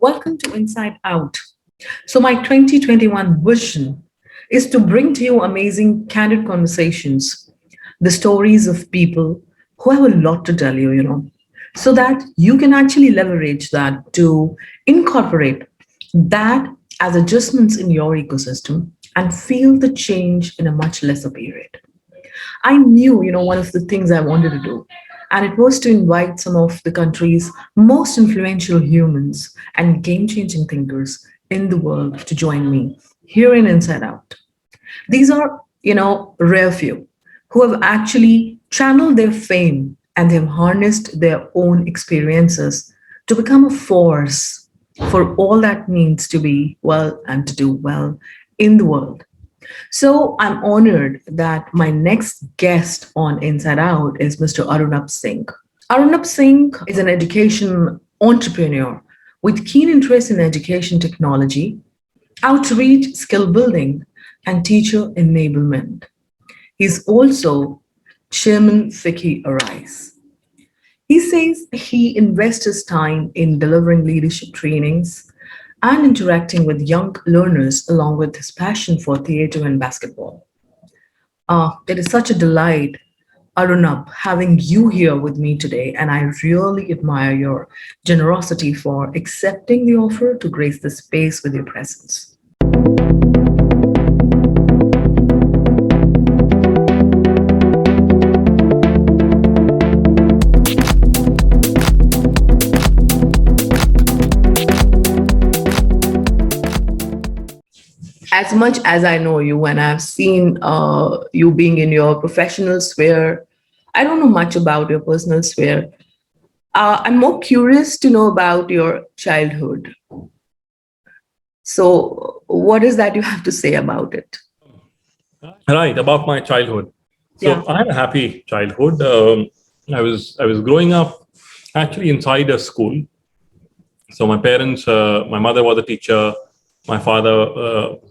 Welcome to Inside Out. So, my 2021 vision is to bring to you amazing, candid conversations, the stories of people who have a lot to tell you, so that you can actually leverage that to incorporate that as adjustments in your ecosystem and feel the change in a much lesser period. I knew, one of the things I wanted to do, and it was to invite some of the country's most influential humans and game changing thinkers in the world to join me here in Inside Out. These are, rare few who have actually channeled their fame and they've harnessed their own experiences to become a force for all that means to be well and to do well in the world. So I'm honored that my next guest on Inside Out is Mr. Arunab Singh. Arunab Singh is an education entrepreneur with keen interest in education technology, outreach, skill building, and teacher enablement. He's also Chairman Fiki Arise. He says he invests his time in delivering leadership trainings and interacting with young learners along with his passion for theater and basketball. It is such a delight, Arunab, having you here with me today, and I really admire your generosity for accepting the offer to grace the space with your presence. As much as I know you and I've seen you being in your professional sphere, I don't know much about your personal sphere. I'm more curious to know about your childhood. So, what is that you have to say about it? Right, about my childhood. So Yeah. I had a happy childhood. I was growing up actually inside a school. So my parents, my mother was a teacher. My father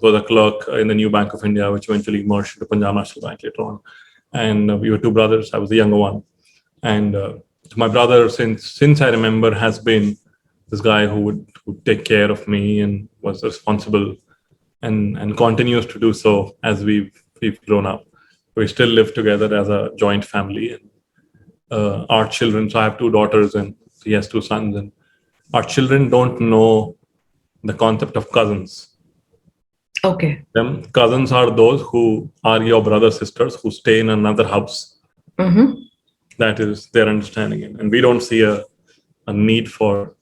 was a clerk in the New Bank of India, which eventually merged into Punjab National Bank later on. And we were two brothers. I was the younger one. And my brother, since I remember, has been this guy who would take care of me and was responsible and continues to do so as we've grown up. We still live together as a joint family. And our children, so I have two daughters and he has two sons. And our children don't know the concept of cousins. Okay. Cousins are those who are your brother sisters who stay in another house. Mm-hmm. That is their understanding, and we don't see a need for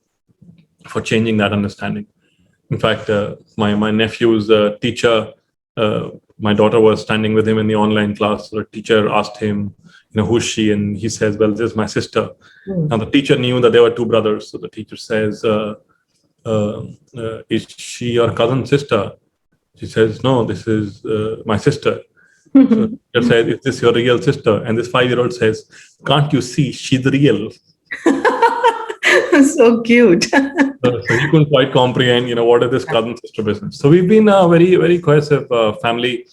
changing that understanding. In fact, my nephew's teacher, my daughter was standing with him in the online class. The teacher asked him, who's she? And he says, well, this is my sister. Mm. Now the teacher knew that there were two brothers. So the teacher says, is she your cousin sister? She says, no, this is my sister. So the teacher says, is this your real sister? And this 5-year-old says, can't you see she's real? So cute. So he couldn't quite comprehend, what is this cousin sister business. So we've been a very, very cohesive family.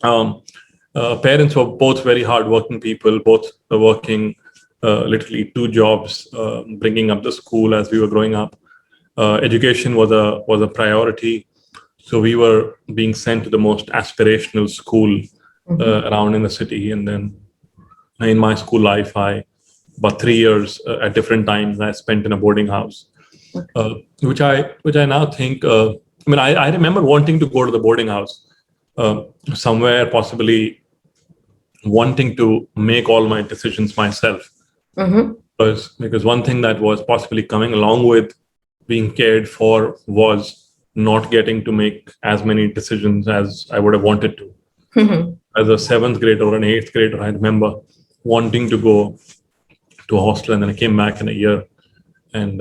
Parents were both very hardworking people, both working literally two jobs, bringing up the school as we were growing up. Education was a priority. So we were being sent to the most aspirational school around in the city. And then in my school life, about 3 years at different times, I spent in a boarding house, which I now think, I remember wanting to go to the boarding house somewhere, possibly wanting to make all my decisions myself. Mm-hmm. Because one thing that was possibly coming along with being cared for was not getting to make as many decisions as I would have wanted to. Mm-hmm. As a 7th grader or an 8th grader, I remember wanting to go to a hostel, and then I came back in a year. And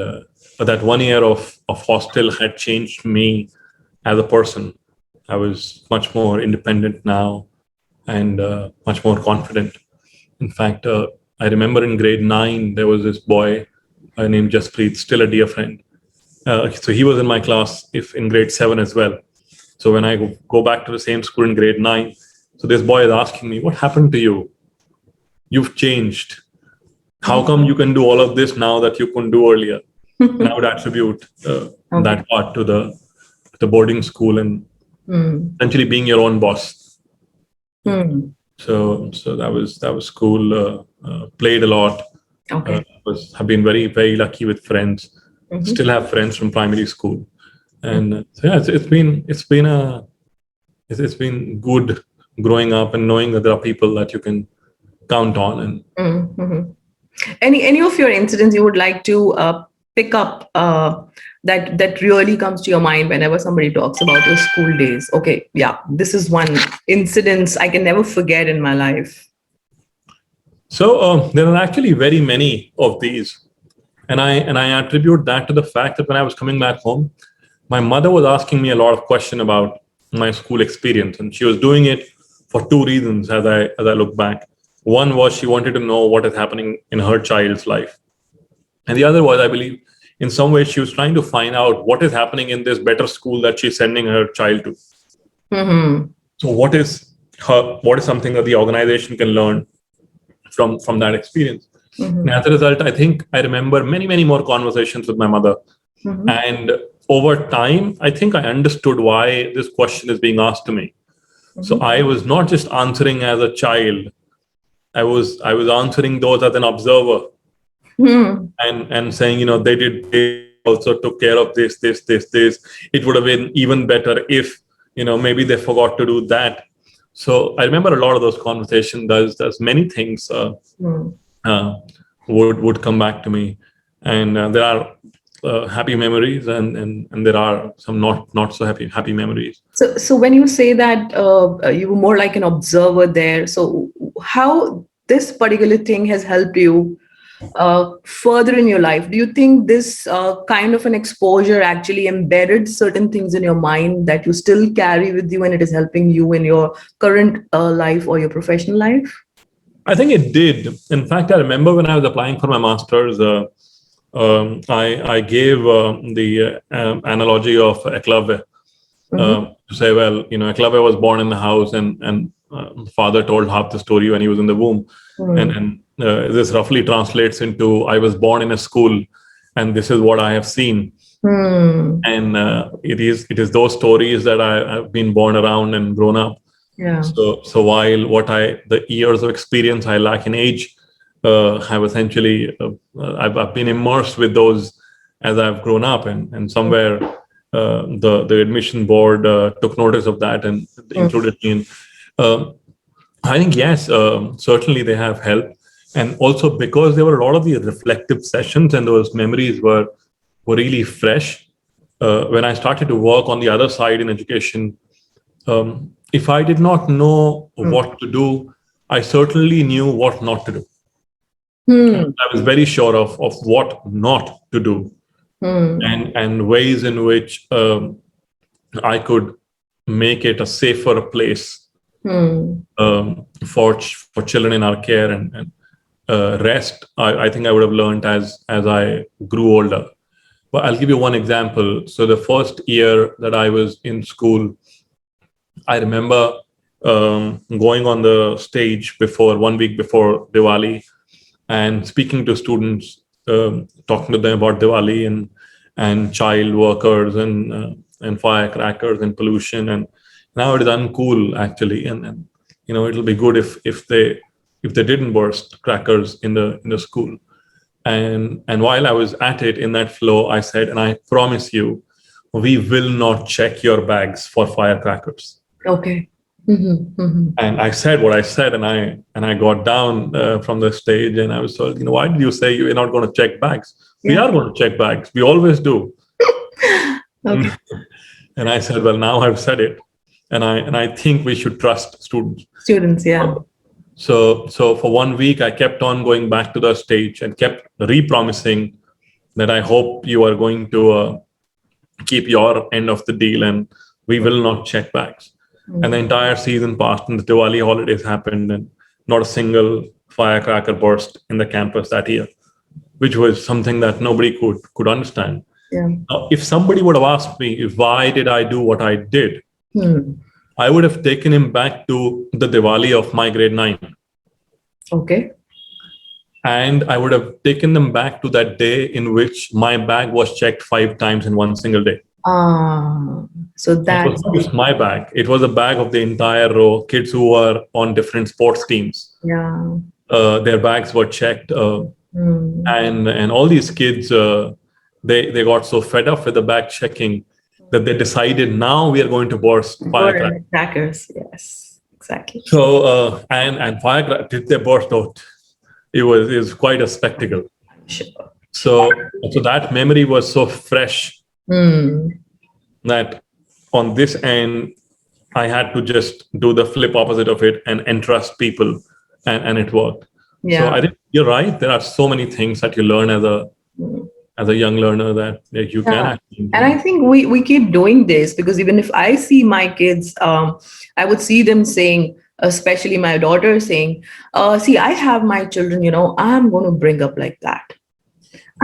but that 1 year of hostel had changed me as a person. I was much more independent now and much more confident. In fact, I remember in grade 9, there was this boy named Jaspreet, still a dear friend. So he was in my class in grade 7 as well. So when I go back to the same school in grade 9, so this boy is asking me, what happened to you? You've changed. How come you can do all of this now that you couldn't do earlier? And I would attribute Okay. that part to the boarding school and Hmm. essentially being your own boss. Hmm. So that was cool. Played a lot. Okay. Have been very lucky with friends. Mhm. Still have friends from primary school, and so yeah, it's been good growing up and knowing that there are people that you can count on. And Mhm. Any of your incidents you would like to pick up that really comes to your mind whenever somebody talks about your school days? Okay, yeah, this is one incident I can never forget in my life. so there are actually very many of these, and I attribute that to the fact that when I was coming back home, my mother was asking me a lot of questions about my school experience, and she was doing it for two reasons. As I look back, one was she wanted to know what is happening in her child's life, and the other was, I believe, in some ways she was trying to find out what is happening in this better school that she's sending her child to. Mm-hmm. So what is something that the organization can learn from that experience? And Mm-hmm. as a result, I think I remember many more conversations with my mother. Mm-hmm. And over time, I think I understood why this question is being asked to me. So I was not just answering as a child. I was answering those as an observer, Mm-hmm. and saying, they also took care of this. It would have been even better if, maybe they forgot to do that. So I remember a lot of those conversations. There's many things uh, would come back to me, and there are happy memories, and there are some not so happy memories. So when you say that you were more like an observer there, so how this particular thing has helped you further in your life? Do you think this kind of an exposure actually embedded certain things in your mind that you still carry with you and it is helping you in your current life or your professional life? I think it did. In fact, I remember when I was applying for my master's, I gave the analogy of Eklave, Mm-hmm. to say, well, Eklave was born in the house, and father told half the story when he was in the womb, and this roughly translates into, I was born in a school, and this is what I have seen. Hmm. And it is those stories that I've been born around and grown up. Yeah. So while the years of experience I lack in age, have essentially, I've been immersed with those as I've grown up, and somewhere the admission board took notice of that and included me in. Uh, I think yes, certainly they have helped, and also because there were a lot of the reflective sessions, and those memories were really fresh. When I started to work on the other side in education, if I did not know what to do, I certainly knew what not to do. Hmm. I was very sure of what not to do, Hmm. and ways in which I could make it a safer place Hmm. for children in our care, and rest. I think I would have learned as I grew older. But I'll give you one example. So the first year that I was in school, I remember going on the stage before 1 week before Diwali and speaking to students, talking to them about Diwali and child workers and firecrackers and pollution. And now it is uncool actually, and it'll be good if they didn't burst crackers in the school. And while I was at it in that flow, I said, and I promise you, we will not check your bags for firecrackers. Okay. Mm-hmm. Mm-hmm. And I said what I said, and I got down from the stage, and I was told, why did you say you're not going to check bags? We Yeah. are going to check bags. We always do. Okay. And I said, well, now I've said it, and I think we should trust students. Students, yeah. So for 1 week, I kept on going back to the stage and kept re-promising that I hope you are going to keep your end of the deal, and we will not check bags. And the entire season passed, and the Diwali holidays happened, and not a single firecracker burst in the campus that year, which was something that nobody could understand. Yeah. Now, if somebody would have asked me if why did I do what I did, Hmm. I would have taken him back to the Diwali of my grade 9. Okay. and I would have taken them back to that day in which my bag was checked 5 times in one single day. Ah, so It was that's not the, just my bag; it was a bag of the entire row. Kids who were on different sports teams, yeah. their bags were checked, Mm. and all these kids, they got so fed up with the bag checking that they decided now we are going to burst firecrackers. Crackers, yes, exactly. So and firecrackers, did they burst out? It was quite a spectacle. Sure. So that memory was so fresh Mm. that on this end I had to just do the flip opposite of it and entrust people, and it worked. So Yeah. I think you're right. There are so many things that you learn Mm. as a young learner that you can Yeah. actually And I implement. think we keep doing this because even if I see my kids, I would see them saying, especially my daughter saying, see, I have my children, I'm going to bring up like that.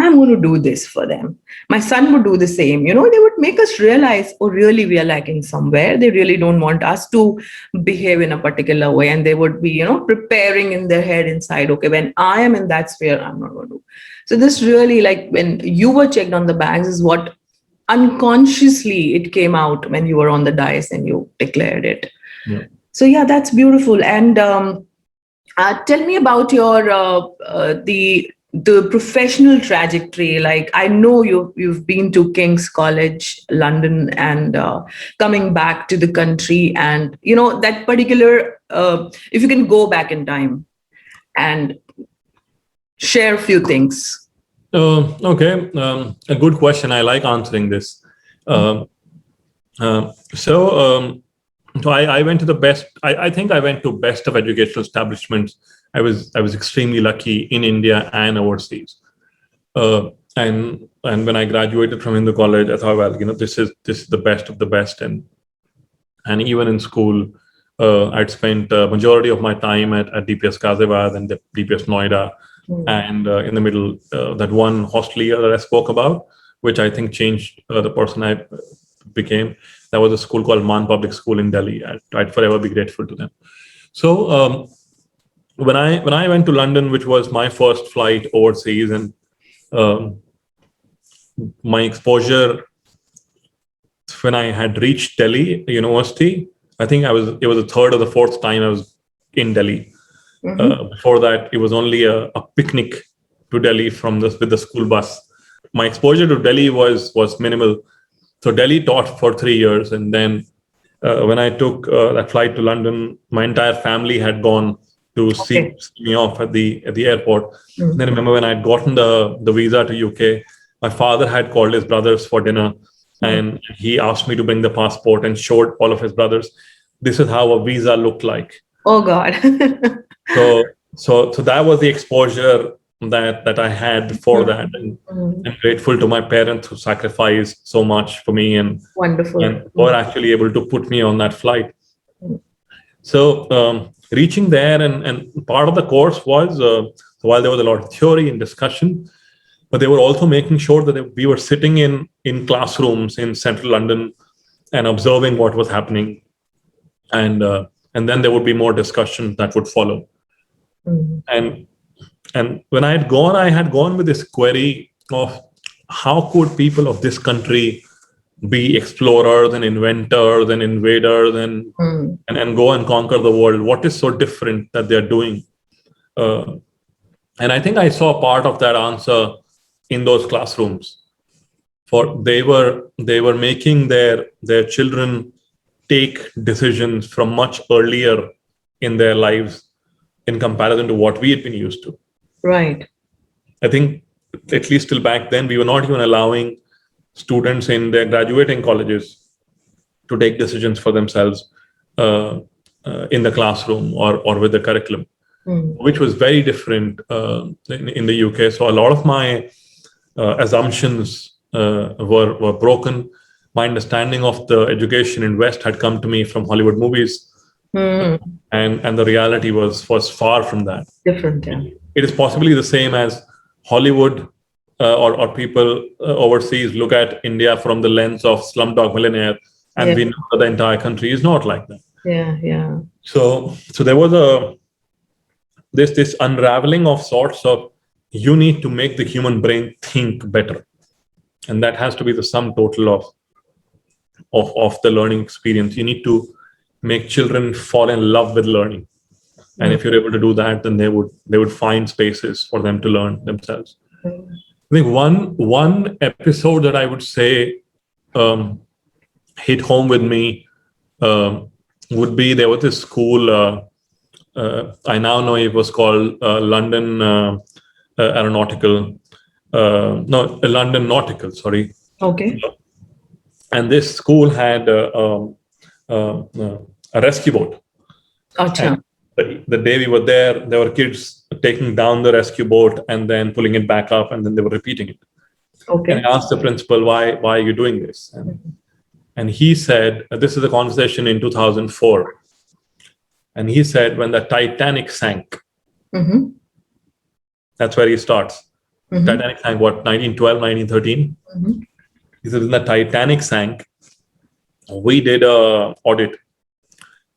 I'm going to do this for them. My son would do the same. They would make us realize, oh, really, we are lacking somewhere. They really don't want us to behave in a particular way. And they would be, preparing in their head inside, okay, when I am in that sphere, I'm not going to do. So this really, like when you were checked on the bags, is what unconsciously it came out when you were on the dais and you declared it. Yeah. So yeah, that's beautiful. And tell me about your the professional trajectory. Like I know you've been to King's College, London, and coming back to the country, and that particular. If you can go back in time and share a few things. Okay, a good question. I like answering this. Um, so, so I went to the best. I think I went to best of educational establishments. I was extremely lucky in India and overseas. And when I graduated from Hindu college, I thought, well, this is the best of the best. And even in school, I'd spent a majority of my time at DPS Ghaziabad and the DPS Noida, and in the middle, that one hostel year that I spoke about, which I think changed the person I became. That was a school called Man Public School in Delhi. I'd forever be grateful to them. So when I went to London, which was my first flight overseas, and um, my exposure when I had reached Delhi University, I think it was the third or the fourth time I was in Delhi. Before that, it was only a picnic to Delhi with the school bus. My exposure to Delhi was minimal. So Delhi taught for 3 years, and then when I took that flight to London, my entire family had gone to see me off at the airport. And then I remember when I had gotten the visa to UK, my father had called his brothers for dinner, and he asked me to bring the passport and showed all of his brothers, this is how a visa looked like. Oh God. So that was the exposure that I had before that, and I'm grateful to my parents who sacrificed so much for me and Wonderful. were actually able to put me on that flight. So reaching there, and part of the course was while there was a lot of theory and discussion, but they were also making sure that we were sitting in classrooms in central London and observing what was happening, and then there would be more discussion that would follow. And when I had gone with this query of how could people of this country be explorers and inventors and invaders and go and conquer the world? What is so different that they're doing? And I think I saw part of that answer in those classrooms. For they were making their children take decisions from much earlier in their lives in comparison to what we had been used to. Right. I think at least till back then, we were not even allowing students in their graduating colleges to take decisions for themselves in the classroom or with the curriculum, which was very different in the UK. So a lot of my assumptions were broken. My understanding of the education in West had come to me from Hollywood movies, and the reality was far from that. Different, yeah. It is possibly the same as Hollywood or people overseas look at India from the lens of Slumdog Millionaire, and we know that the entire country is not like that. Yeah. So there was this unraveling of sorts of you need to make the human brain think better. And that has to be the sum total of the learning experience. You need to make children fall in love with learning. And if you're able to do that, then they would find spaces for them to learn themselves. I think one episode that I would say hit home with me would be, there was this school. I now know it was called London Aeronautical. No, London Nautical. Sorry. Okay. And this school had a rescue boat. Acha. The day we were there were kids taking down the rescue boat and then pulling it back up, and then they were repeating it. Okay. And I asked the principal, why are you doing this? And he said, this is a conversation in 2004. And he said, when the Titanic sank, Mm-hmm. that's where he starts. Mm-hmm. Titanic sank, what, 1912, 1913? Mm-hmm. He said, when the Titanic sank, we did a audit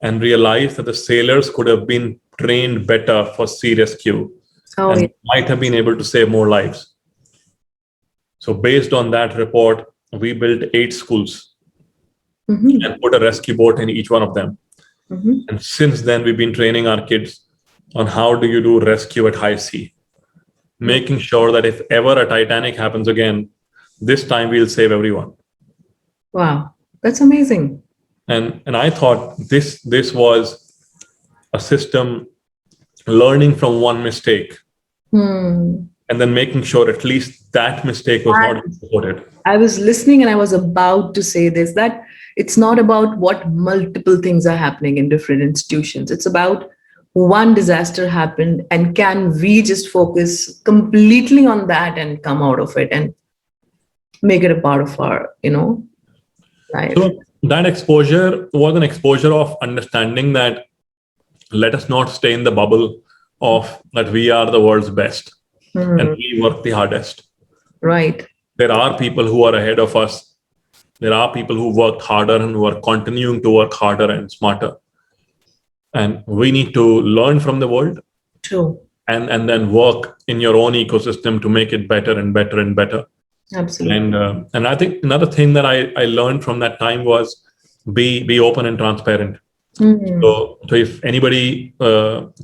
and realized that the sailors could have been trained better for sea rescue and Yeah. might have been able to save more lives. So based on that report, we built 8 schools Mm-hmm. and put a rescue boat in each one of them. Mm-hmm. And since then, we've been training our kids on how do you do rescue at high sea, making sure that if ever a Titanic happens again, this time we'll save everyone. Wow, that's amazing. And I thought this was a system learning from one mistake and then making sure at least that mistake was not reported. I was listening and I was about to say this, that it's not about what multiple things are happening in different institutions. It's about one disaster happened, and can we just focus completely on that and come out of it and make it a part of our, life. So that exposure was an exposure of understanding that let us not stay in the bubble of that we are the world's best and we work the hardest. Right. There are people who are ahead of us. There are people who worked harder and who are continuing to work harder and smarter. And we need to learn from the world. True. And then work in your own ecosystem to make it better and better and better. Absolutely. And I think another thing that I learned from that time was be open and transparent. So if anybody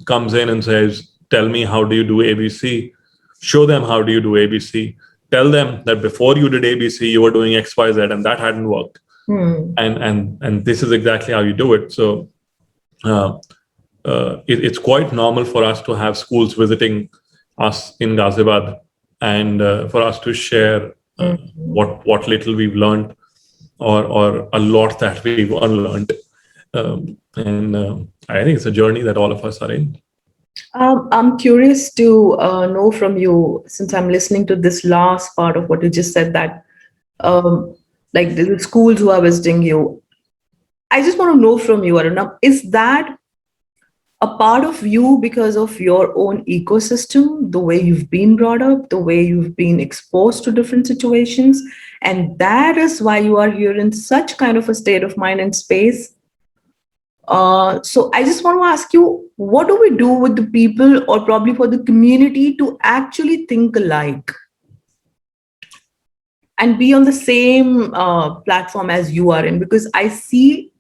comes in and says, tell me, how do you do ABC? Show them how do you do ABC. Tell them that before you did ABC, you were doing X, Y, Z, and that hadn't worked. And this is exactly how you do it. So it's quite normal for us to have schools visiting us in Ghaziabad and for us to share what little we've learned or a lot that we've unlearned. I think it's a journey that all of us are in. I'm curious to know from you, since I'm listening to this last part of what you just said, that like the schools who are visiting you, I just want to know from you, Arunab, is that a part of you because of your own ecosystem, the way you've been brought up, the way you've been exposed to different situations, and that is why you are here in such kind of a state of mind and space? So I just want to ask you, what do we do with the people, or probably for the community, to actually think alike and be on the same platform as you are in? Because I see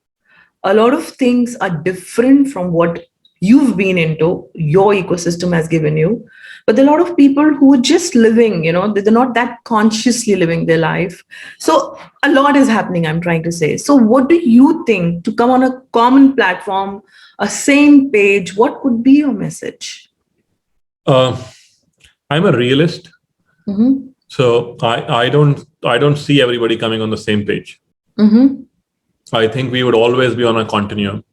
a lot of things are different from what you've been into, your ecosystem has given you. But there are a lot of people who are just living, they're not that consciously living their life. So a lot is happening, I'm trying to say. So what do you think, to come on a common platform, a same page, what could be your message? I'm a realist. So I don't see everybody coming on the same page. I think we would always be on a continuum.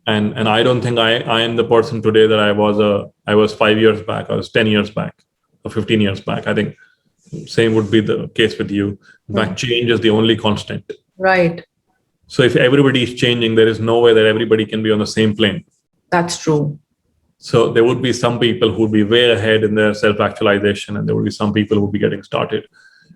And I don't think I am the person today that I was 5 years back, I was 10 years back, or 15 years back. I think same would be the case with you. In fact, change is the only constant. Right. So if everybody is changing, there is no way that everybody can be on the same plane. That's true. So there would be some people who would be way ahead in their self-actualization, and there would be some people who would be getting started.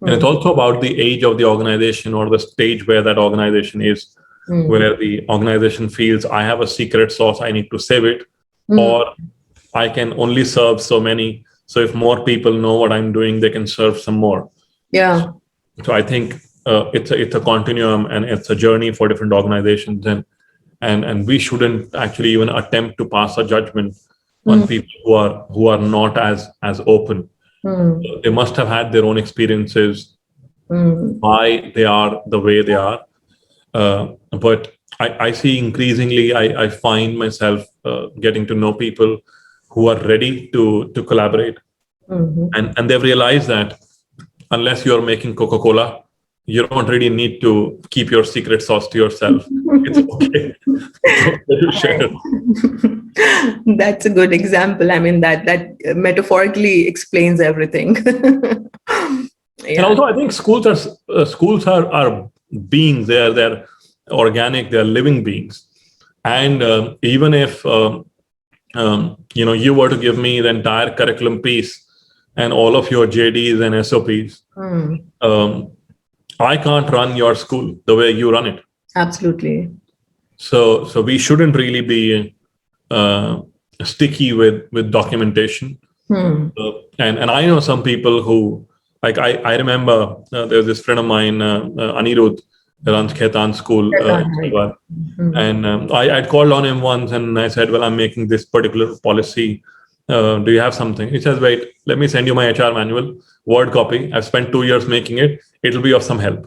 And it's also about the age of the organization or the stage where that organization is. Where the organization feels I have a secret sauce, I need to save it, or I can only serve so many. So if more people know what I'm doing, they can serve some more. Yeah. So I think it's a continuum, and it's a journey for different organizations, and we shouldn't actually even attempt to pass a judgment on Mm, people who are not as open. mm, They must have had their own experiences mm, why they are the way they are. But I see increasingly, I find myself getting to know people who are ready to collaborate, mhm. and they've realized that unless you're making Coca-Cola, you don't really need to keep your secret sauce to yourself. It's okay. It's okay to share. That's a good example. I mean, that metaphorically explains everything. And Yeah. also, I think schools are beings. They're organic. They're living beings. And even if you were to give me the entire curriculum piece and all of your JDs and SOPs, Mm, um, I can't run your school the way you run it. absolutely. So we shouldn't really be uh, sticky with documentation. Hmm. And I know some people who, like, I remember there's this friend of mine, Anirudh, runs Khetan School in Right. Hyderabad. Hmm. And I'd called on him once and I said, well, I'm making this particular policy. Do you have something? He says, wait, let me send you my HR manual, Word copy. I've spent 2 years making it. It'll be of some help.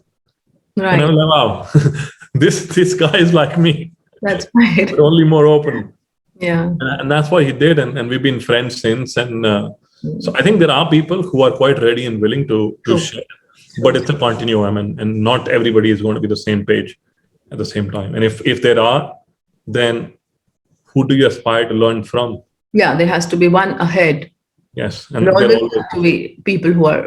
And Right. I'm like, wow, this guy is like me, That's right. but only more open. Yeah. And that's what he did. And we've been friends since. And so Mm, I think there are people who are quite ready and willing to true. share, but True. it's a continuum, and not everybody is going to be the same page at the same time. And if there are, then who do you aspire to learn from? Yeah, there has to be one ahead. Yes, There and there always always, have to be people who are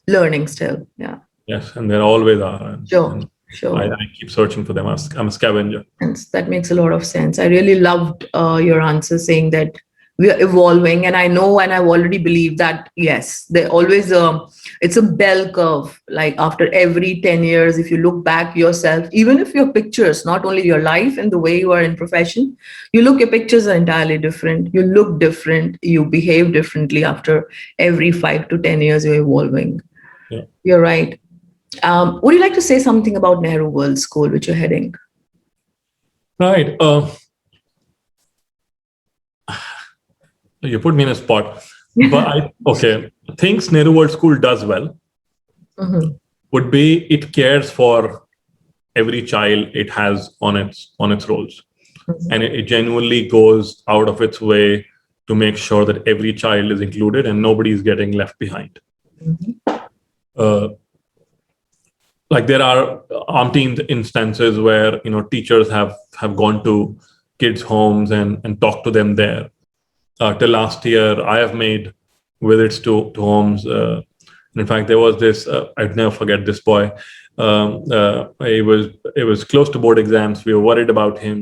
learning still. Yeah. yes, and there always are. And Sure. I, Sure. I keep searching for them. I'm a scavenger. And that makes a lot of sense. I really loved your answer saying that we are evolving, and I know, and I've already believed that yes, there always it's a bell curve. Like after every 10 years, if you look back yourself, even if your pictures, not only your life and the way you are in profession, you look, your pictures are entirely different. You look different. You behave differently after every 5 to 10 years. You're evolving. Yeah. You're right. Would you like to say something about Nehru World School, which you're heading? Right. You put me in a spot. But okay, things Nehru World School does well Mhm. would be it cares for every child it has on its rolls, Mhm. and it genuinely goes out of its way to make sure that every child is included and nobody is getting left behind. Mhm. Uh, like there are umpteen instances where teachers have gone to kids' homes and talked to them there. Till last year, I have made visits to homes. In fact, there was this. I'd never forget this boy. It was close to board exams. We were worried about him,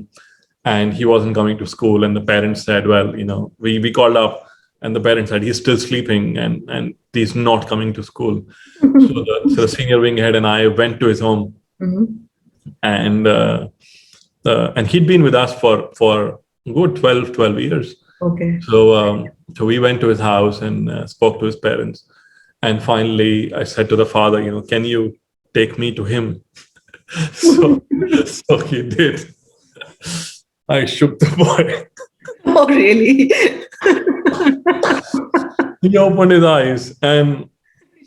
and he wasn't coming to school. And the parents said, "Well, we called up, and the parents said he's still sleeping, and he's not coming to school." So the senior wing head and I went to his home, Mhm. and and he'd been with us for good 12 years. Okay. So we went to his house and spoke to his parents. And finally, I said to the father, can you take me to him? So, so he did. I shook the boy. Oh, really? He opened his eyes, and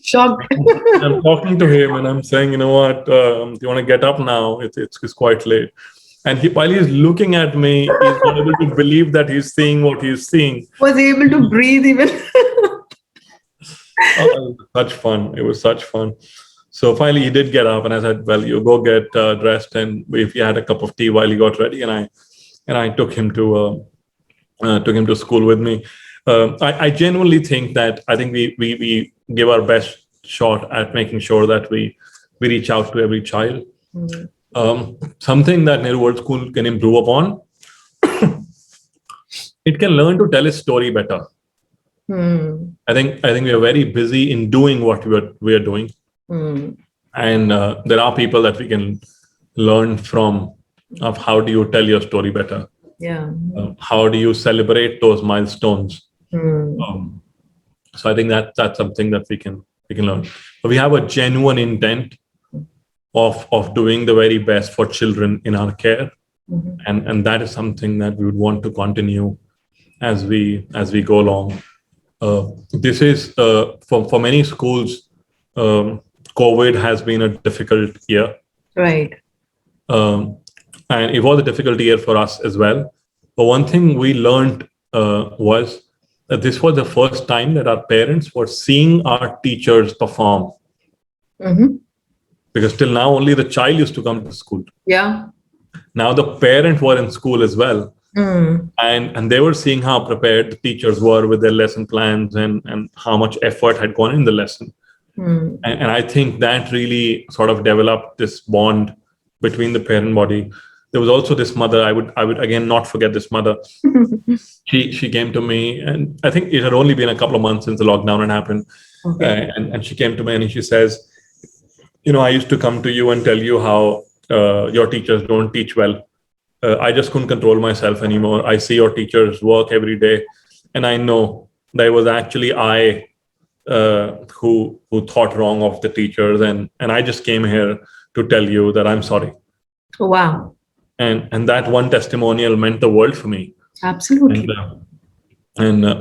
Shocked. I'm talking to him, and I'm saying, you know what? Do you want to get up now? It's quite late. And while he's looking at me, he's not able to believe that he's seeing what he's seeing. Was able to breathe even. Oh, it was such fun. It was such fun. So finally, he did get up, and I said, "Well, you go get dressed, and if he had a cup of tea while he got ready." And I took him to school with me. I genuinely think that I think we give our best shot at making sure that we reach out to every child. Mm, Something that Nehru World School can improve upon, it can learn to tell its story better. mm, I think we are very busy in doing what we are doing, mm. and there are people that we can learn from of how do you tell your story better. Yeah. How do you celebrate those milestones? Mm, Um, So I think that's something that we can learn. But we have a genuine intent of doing the very best for children in our care, and that is something that we would want to continue as we go along. This is for many schools. COVID has been a difficult year, Right. um, and it was a difficult year for us as well. But one thing we learned was that this was the first time that our parents were seeing our teachers perform. Mm-hmm. Because till now, only the child used to come to school. Yeah. Now the parents were in school as well. Mm. And they were seeing how prepared the teachers were with their lesson plans and how much effort had gone in the lesson. And I think that really sort of developed this bond between the parent body. There was also this mother. I would again not forget this mother. She came to me, and I think it had only been a couple of months since the lockdown had happened. Okay. And she came to me and she says, I used to come to you and tell you how your teachers don't teach well. I just couldn't control myself anymore. I see your teachers work every day, and I know that it was actually I who thought wrong of the teachers, and I just came here to tell you that I'm sorry. Wow. And that one testimonial meant the world for me. Absolutely.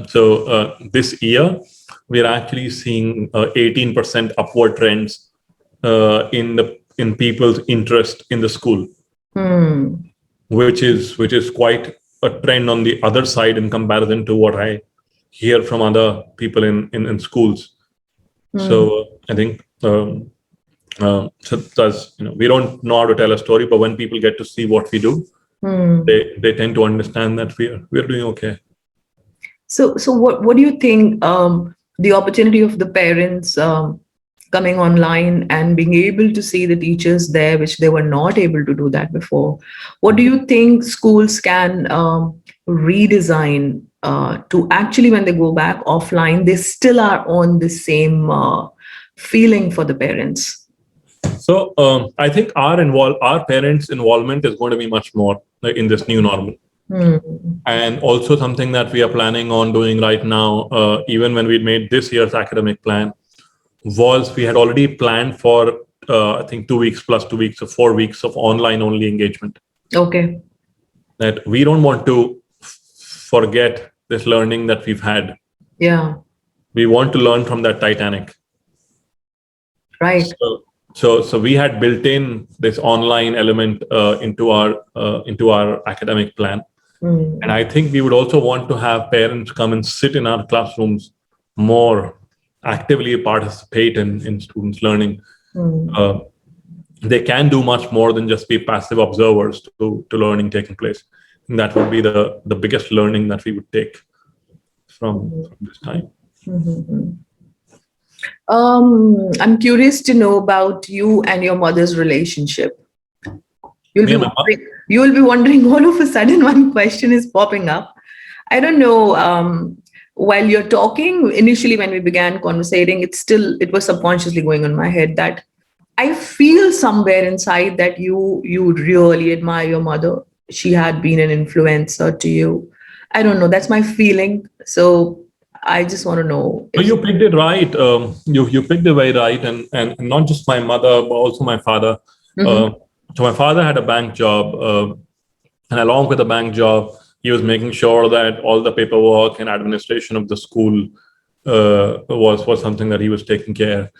So this year we're actually seeing 18% upward trends in people's interest in the school. Which is quite a trend on the other side in comparison to what I hear from other people in schools. So I think so that's, we don't know how to tell a story, but when people get to see what we do, they tend to understand that we're doing okay. So what do you think, the opportunity of the parents coming online and being able to see the teachers there, which they were not able to do that before? What do you think schools can redesign to actually, when they go back offline, they still are on the same feeling for the parents? So I think our parents' involvement is going to be much more in this new normal. And also something that we are planning on doing right now, even when we made this year's academic plan, was we had already planned for I think 2 weeks plus 2 weeks or 4 weeks of online only engagement. Okay. That we don't want to forget this learning that we've had. Yeah. We want to learn from that Titanic. Right. So we had built in this online element into our academic plan. And I think we would also want to have parents come and sit in our classrooms more, actively participate in students' learning. They can do much more than just be passive observers to learning taking place. And that would be the biggest learning that we would take from this time. I'm curious to know about you and your mother's relationship. You'll be wondering all of a sudden one question is popping up. I don't know. While you're talking, initially when we began conversating, it was subconsciously going on my head that I feel somewhere inside that you really admire your mother. She had been an influencer to you. I don't know. That's my feeling. So I just want to know. So you picked it right. You picked it very right, and not just my mother, but also my father. So my father had a bank job, and along with the bank job, he was making sure that all the paperwork and administration of the school was something that he was taking care.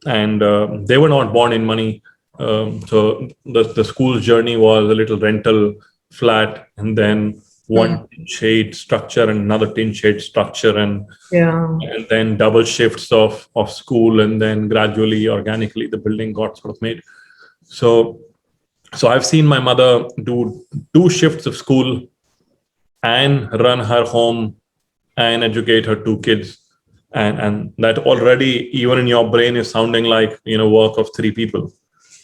And they were not born in money. So the school's journey was a little rental flat, and then one tin shade structure and another tin shade structure, and then double shifts of school, and then gradually, organically, the building got sort of made. So I've seen my mother do 2 shifts of school and run her home and educate her 2 kids. And that already, even in your brain, is sounding like, work of 3 people.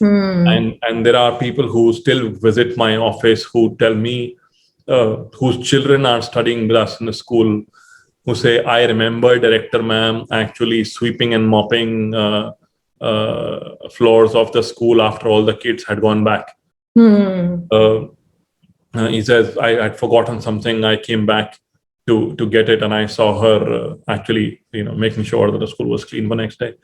And there are people who still visit my office who tell me, whose children are studying with us in the school, who say, I remember Director Ma'am actually sweeping and mopping floors of the school after all the kids had gone back. He says, I had forgotten something. I came back to get it, and I saw her actually making sure that the school was clean the next day.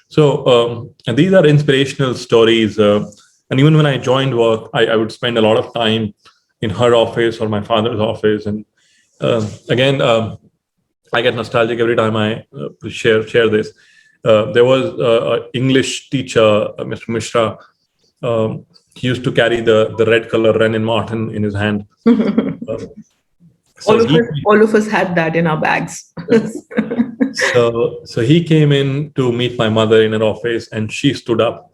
So and these are inspirational stories. And even when I joined work, I would spend a lot of time in her office or my father's office. And again, I get nostalgic every time I share this. There was an English teacher, Mr. Mishra. He used to carry the red color Renan Martin in his hand. Uh, so he All of us had that in our bags. so he came in to meet my mother in her office, and she stood up,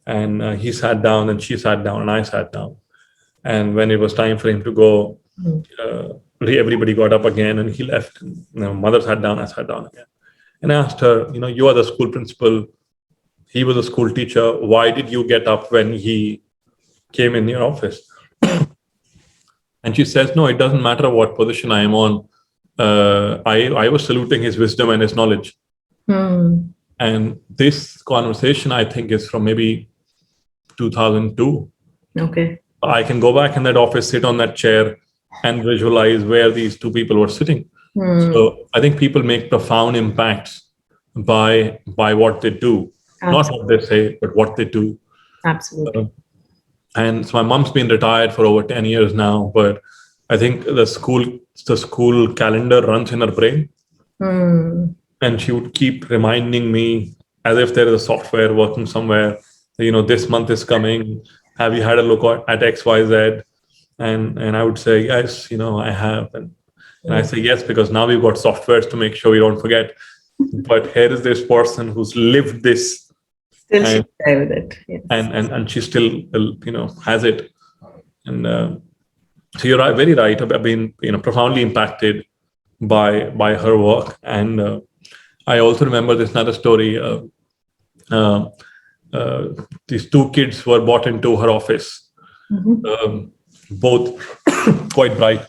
and he sat down, and she sat down, and I sat down. And when it was time for him to go, everybody got up again, and he left. Mother sat down, I sat down again, and I asked her, you are the school principal. He was a school teacher. Why did you get up when he came in your office? And she says, no, it doesn't matter what position I am on. I was saluting his wisdom and his knowledge. And this conversation, I think, is from maybe 2002. Okay. I can go back in that office, sit on that chair, and visualize where these two people were sitting. So I think people make profound impacts by what they do. Absolutely. Not what they say, but what they do. Absolutely. And so my mom's been retired for over 10 years now, but I think the school calendar runs in her brain. And she would keep reminding me, as if there is a software working somewhere, this month is coming. Have you had a look at XYZ? And I would say, yes, I have. And I say, yes, because now we've got softwares to make sure we don't forget. But here is this person who's lived this. Still she's there with it. Yes. And she still, has it. And so you're very right. I've been, profoundly impacted by her work. And I also remember this another story. These two kids were brought into her office, both quite bright,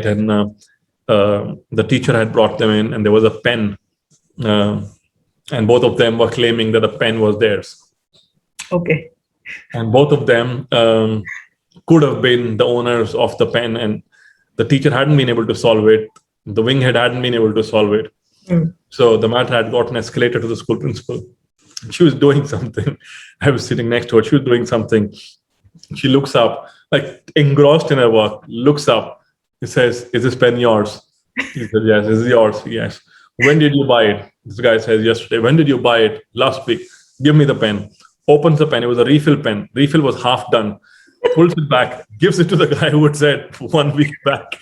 and the teacher had brought them in, and there was a pen, and both of them were claiming that the pen was theirs. Okay. And both of them could have been the owners of the pen, and the teacher hadn't been able to solve it. The wing head hadn't been able to solve it. So the matter had gotten escalated to the school principal. She was doing something. I was sitting next to her. She was doing something. She looks up, like engrossed in her work, looks up. He says, is this pen yours? He said, yes. Is it yours? Yes. When did you buy it? This guy says, yesterday. When did you buy it? Last week. Give me the pen. Opens the pen. It was a refill pen. Refill was half done. Pulls it back. Gives it to the guy who had said 1 week back.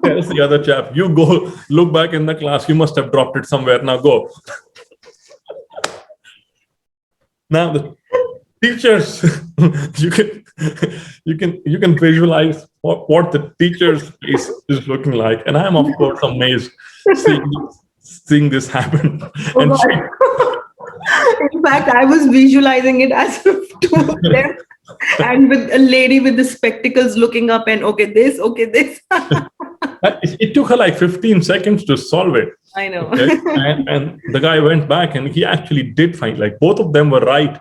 Tells the other chap, you go look back in the class. You must have dropped it somewhere. Now go. Now the teachers, you can visualize what the teacher's face is looking like, and I'm of course amazed seeing this happen. Oh, and in fact, I was visualizing it as if two of them, and with a lady with the spectacles looking up, and okay, this. It took her like 15 seconds to solve it. I know. Okay? And the guy went back, and he actually did find, like, both of them were right.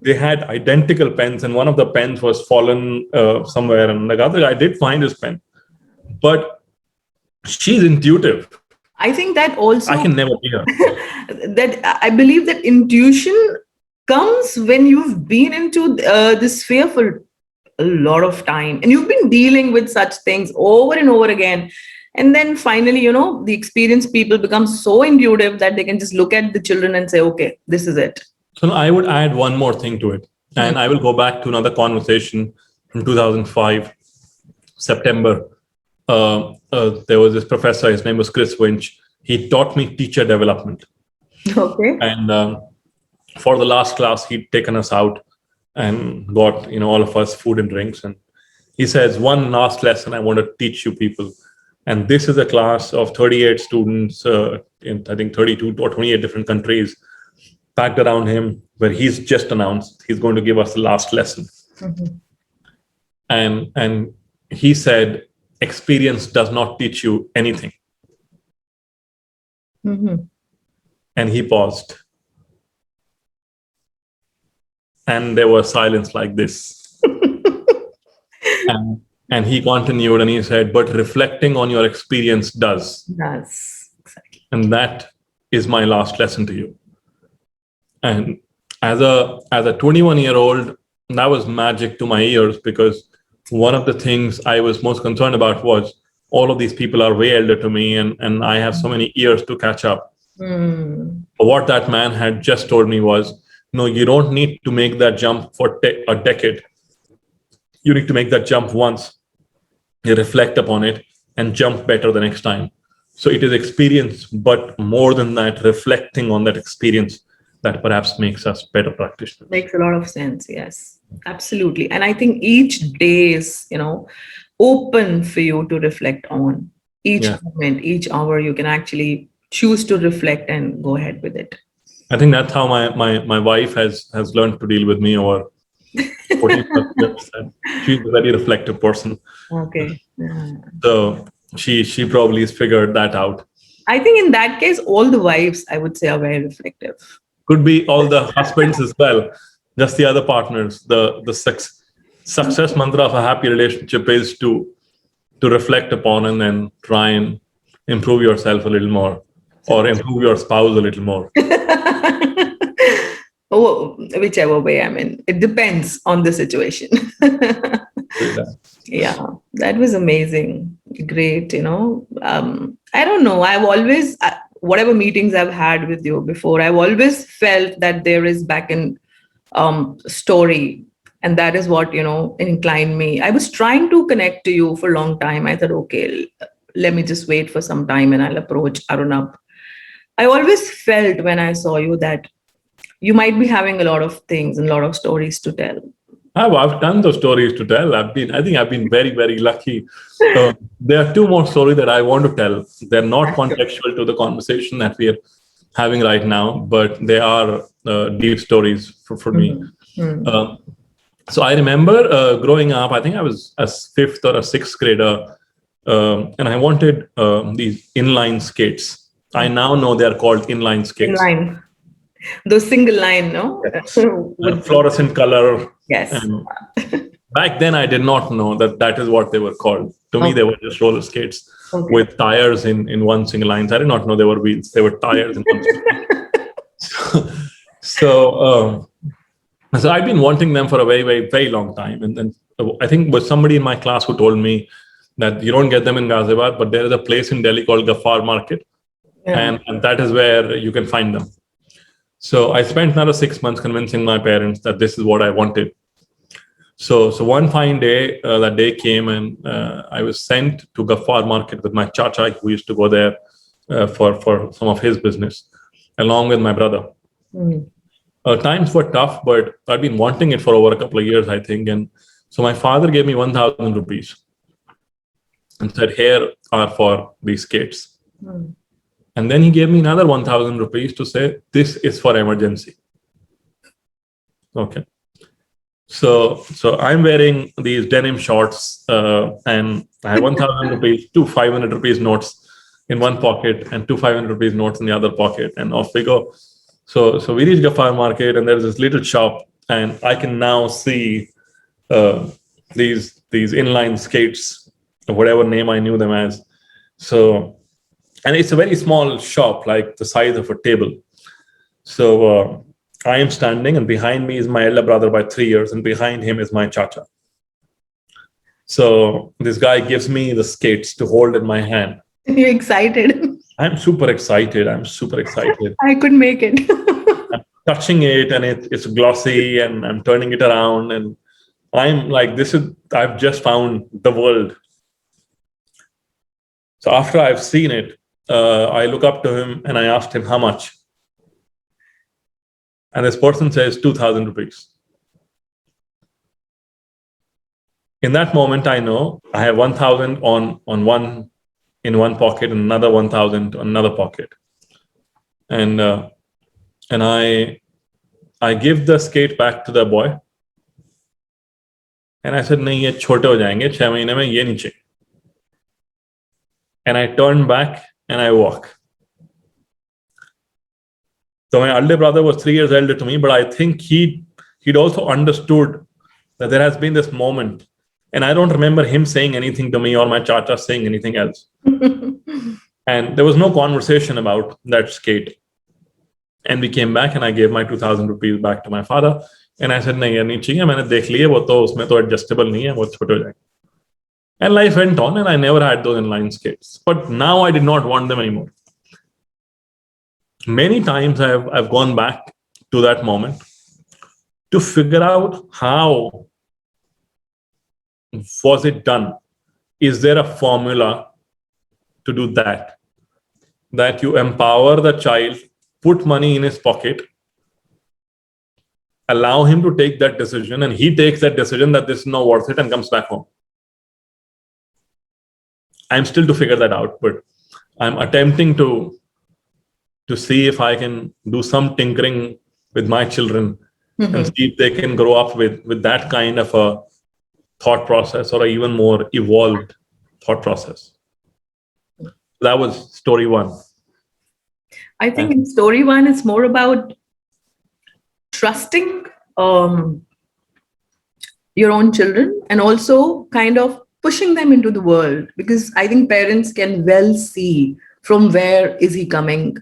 They had identical pens, and one of the pens was fallen somewhere, and the other guy did find his pen. But she's intuitive. I think that also, I can never be her. That I believe that intuition comes when you've been into this sphere for a lot of time, and you've been dealing with such things over and over again. And then finally, the experienced people become so intuitive that they can just look at the children and say, okay, this is it. So I would add one more thing to it. And I will go back to another conversation from 2005, September. There was this professor, his name was Chris Winch. He taught me teacher development. Okay. And for the last class, he'd taken us out and got, all of us food and drinks. And he says, one last lesson I want to teach you people. And this is a class of 38 students in, I think, 32 or 28 different countries packed around him, where he's just announced he's going to give us the last lesson. And he said, experience does not teach you anything. And he paused. And there was silence like this. And he continued and he said, but reflecting on your experience does. Yes, exactly. And that is my last lesson to you. And as a 21-year-old, that was magic to my ears, because one of the things I was most concerned about was all of these people are way elder to me, and I have so many years to catch up. Mm. What that man had just told me was, no, you don't need to make that jump for a decade. You need to make that jump once. You reflect upon it and jump better the next time. So it is experience, but more than that, reflecting on that experience that perhaps makes us better practitioners. Makes a lot of sense. Yes, absolutely. And I think each day is, open for you to reflect on. Each Yeah. moment, each hour, you can actually choose to reflect and go ahead with it. I think that's how my wife has learned to deal with me over 14 plus years. And she's a very reflective person. Okay. Yeah. So she probably has figured that out. I think in that case, all the wives, I would say, are very reflective. Could be all the husbands as well, just the other partners. The success mantra of a happy relationship is to reflect upon and then try and improve yourself a little more, or improve your spouse a little more. Oh, whichever way. I mean, it depends on the situation. Yeah, that was amazing. Great. I don't know. I've always, whatever meetings I've had with you before, I've always felt that there is back end story. And that is what, inclined me. I was trying to connect to you for a long time. I thought, okay, let me just wait for some time and I'll approach Arunab. I always felt when I saw you that you might be having a lot of things and a lot of stories to tell. I've tons of stories to tell. I think I've been very, very lucky. There are two more stories that I want to tell. They're not contextual to the conversation that we are having right now, but they are deep stories for me. Mm-hmm. So I remember growing up, I think I was a fifth or a sixth grader, and I wanted these inline skates. I now know they're called inline skates. Inline. Those single line, no? Yes. Fluorescent color. Yes. And back then, I did not know that is what they were called. To me, they were just roller skates with tires in one single line. I did not know they were wheels. They were tires in one single line. So I've been wanting them for a very, very, very long time. And then I think it was somebody in my class who told me that you don't get them in Ghaziabad, but there is a place in Delhi called Ghaffar Market. Yeah. And that is where you can find them. So I spent another 6 months convincing my parents that this is what I wanted. So one fine day, that day came, and I was sent to Ghaffar Market with my chacha, who used to go there for some of his business, along with my brother. Times were tough, but I'd been wanting it for over a couple of years, I think. And so my father gave me 1,000 rupees and said, here are for these skates. And then he gave me another 1,000 rupees to say, this is for emergency. Okay. So I'm wearing these denim shorts, and I have 1,000 rupees, two 500 rupees notes in one pocket and two 500 rupees notes in the other pocket, and off we go. So we reach Ghaffar Market, and there's this little shop, and I can now see these inline skates, whatever name I knew them as. So, and it's a very small shop, like the size of a table. So I am standing, and behind me is my elder brother by 3 years, and behind him is my chacha. So this guy gives me the skates to hold in my hand. You're excited. I'm super excited. I could make it. I'm touching it, and it's glossy, and I'm turning it around, and I'm like, I've just found the world. So after I've seen it, I look up to him and I asked him how much. And this person says 2,000 rupees. In that moment, I know I have 1,000 in one pocket and another 1,000 on another pocket. And I give the skate back to the boy. And I said, nahi, ye chote ho jayenge, 6 mahine mein ye nahi chahiye. And I turn back and I walk. So my elder brother was 3 years older to me, but I think he'd also understood that there has been this moment And I don't remember him saying anything to me or my chacha saying anything else. And there was no conversation about that skate. And we came back and I gave my 2,000 rupees back to my father. And I said, nahi, yaar, nahi chahiye, maine dekh liye, wo to usme to adjustable nahi hai, wo chote ho jayega. And life went on and I never had those inline skates. But now I did not want them anymore. Many times I've gone back to that moment to figure out how was it done. Is there a formula to do that? That you empower the child, put money in his pocket, allow him to take that decision, and he takes that decision that this is not worth it and comes back home. I'm still to figure that out, but I'm attempting to see if I can do some tinkering with my children and see if they can grow up with that kind of a thought process or an even more evolved thought process. That was story one. I think in story one, it's more about trusting your own children and also kind of pushing them into the world, because I think parents can well see from where is he coming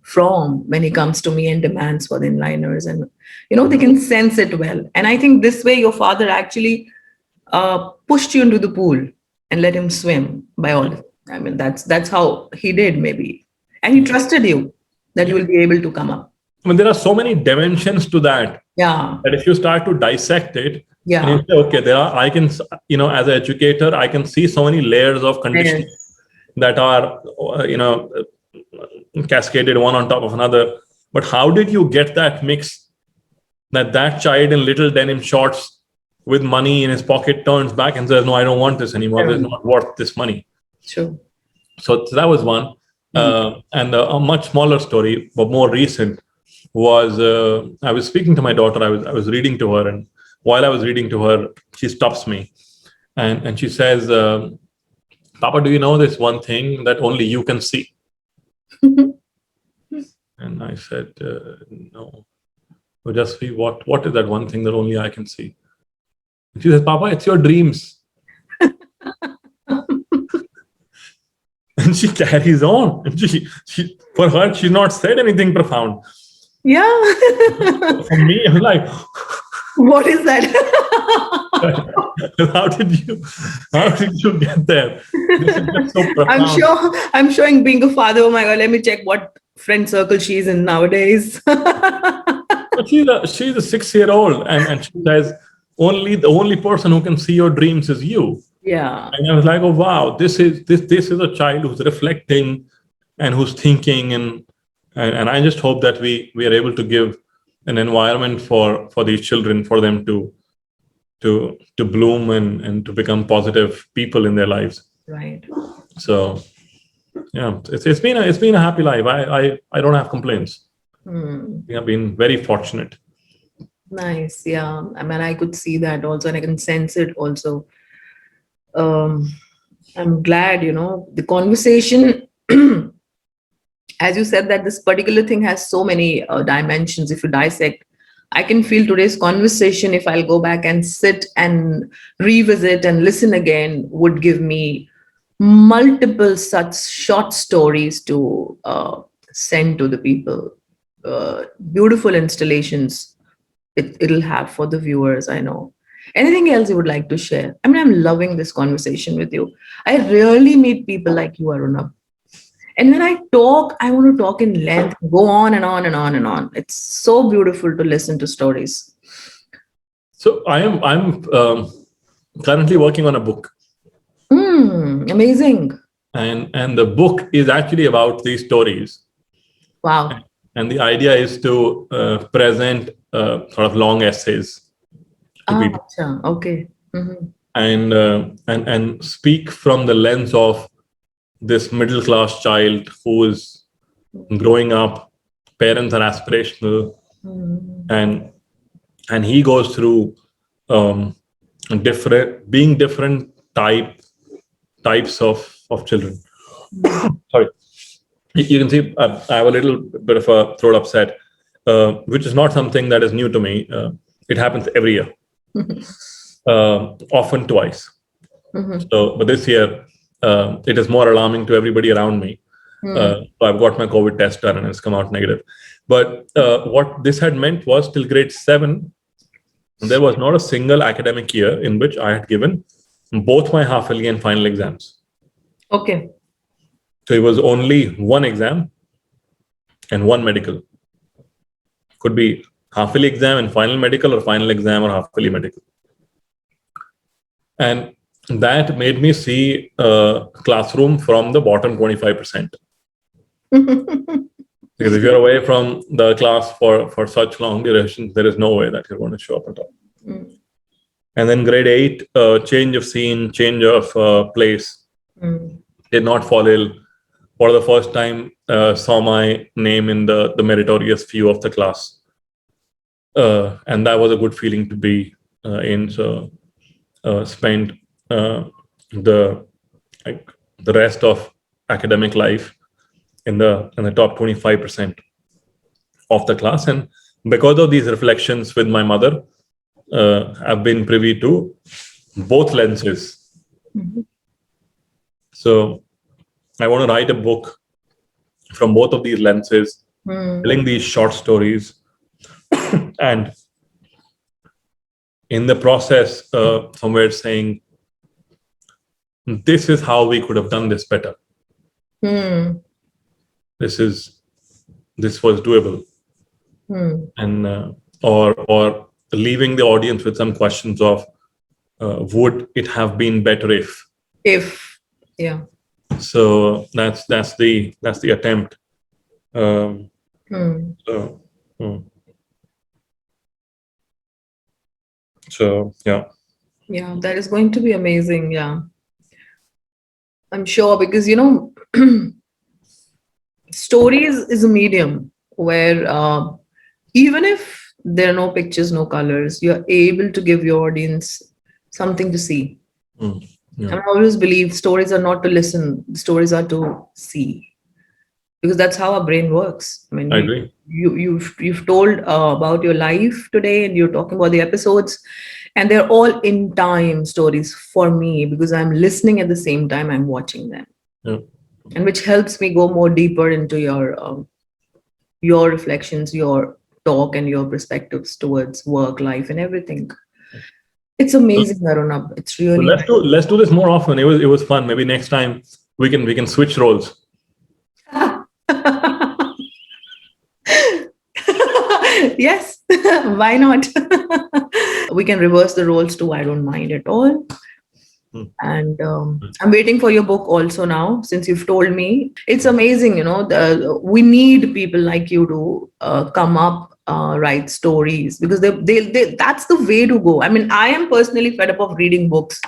from when he comes to me and demands for the inliners, and they can sense it well. And I think this way your father actually pushed you into the pool and let him swim by all. I mean, that's how he did, maybe, and he trusted you that you will be able to come up. I mean, there are so many dimensions to that. Yeah. That if you start to dissect it, yeah, and you say, okay, I can, as an educator, I can see so many layers of conditioning that are, cascaded one on top of another. But how did you get that mix that child in little denim shorts with money in his pocket turns back and says, no, I don't want this anymore. It's not worth this money. Sure. So that was one. And a much smaller story, but more recent, was I was speaking to my daughter. I was reading to her, and while I was reading to her, she stops me and she says, Papa, do you know this one thing that only you can see? And I said, no. So just see what is that one thing that only I can see? And she says, Papa, it's your dreams. And she carries on. And she for her, she's not said anything profound. Yeah. For me, I'm like, what is that? How did you get there? This is just so profound. I'm showing being a father. Oh my God, let me check what friend circle she's in nowadays. But she's a 6-year-old, and she says, the only person who can see your dreams is you. Yeah. And I was like, oh wow, this is a child who's reflecting and who's thinking, and I just hope that we are able to give an environment for these children, for them to bloom and to become positive people in their lives. Right. So yeah, it's been a happy life. I don't have complaints. I've been very fortunate. Nice. Yeah. I mean, I could see that also, and I can sense it also. I'm glad, the conversation, as you said, that this particular thing has so many dimensions. If you dissect, I can feel today's conversation, if I'll go back and sit and revisit and listen again, would give me multiple such short stories to send to the people. Beautiful installations it'll have for the viewers, I know. Anything else you would like to share? I mean, I'm loving this conversation with you. I rarely meet people like you, Arunab. And when I talk, I want to talk in length, go on and on and on and on. It's so beautiful to listen to stories. So I'm currently working on a book. Amazing. And the book is actually about these stories. Wow. And the idea is to present sort of long essays to people. Okay. And speak from the lens of this middle class child who is growing up. Parents are aspirational, and he goes through different types of children. Sorry, you can see I have a little bit of a throat upset, which is not something that is new to me. It happens every year. often twice. Mhm. So, but this year, it is more alarming to everybody around me. Mm. So I've got my COVID test done and it's come out negative. But what this had meant was till grade 7, there was not a single academic year in which I had given both my half yearly and final exams. Okay. So it was only one exam and one medical. Could be half yearly exam and final medical, or final exam or half yearly medical. And that made me see a classroom from the bottom 25%. Because if you're away from the class for such long durations, there is no way that you're going to show up at all. Mm. And then grade 8, change of scene, change of place. Mm. Did not fall ill. For the first time, saw my name in the meritorious few of the class. And that was a good feeling to be in. So spent the the rest of academic life in the top 25% of the class. And because of these reflections with my mother, I've been privy to both lenses. Mhm. So I want to write a book from both of these lenses, Mm. telling these short stories, and in the process, somewhere saying, this is how we could have done this better. Mm. This was doable, and or leaving the audience with some questions of, would it have been better if? If, yeah. So that's the attempt. Mm. So, so yeah. Yeah, that is going to be amazing. Yeah. I'm sure, because stories is a medium where even if there are no pictures, no colors, you're able to give your audience something to see. Yeah. And I always believe stories are not to listen, stories are to see, because that's how our brain works. I mean, I agree. you've told about your life today, and you're talking about the episodes, and they're all in time stories for me, because I'm listening at the same time I'm watching them, Yeah. and which helps me go more deeper into your reflections, your talk, and your perspectives towards work, life, and everything. It's amazing, Arunab. It's So really let's do this more often. It was fun. Maybe next time we can switch roles. yes, why not? We can reverse the roles too. I don't mind at all. And I'm waiting for your book also now, since you've told me. It's amazing, we need people like you to come up, write stories, because they that's the way to go. I mean, I am personally fed up of reading books.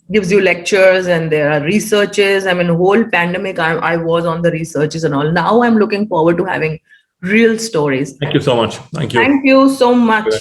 Gives you lectures and there are researches. I mean, whole pandemic, I was on the researches and all. Now I'm looking forward to having real stories. Thank you so much. Thank you. Thank you so much.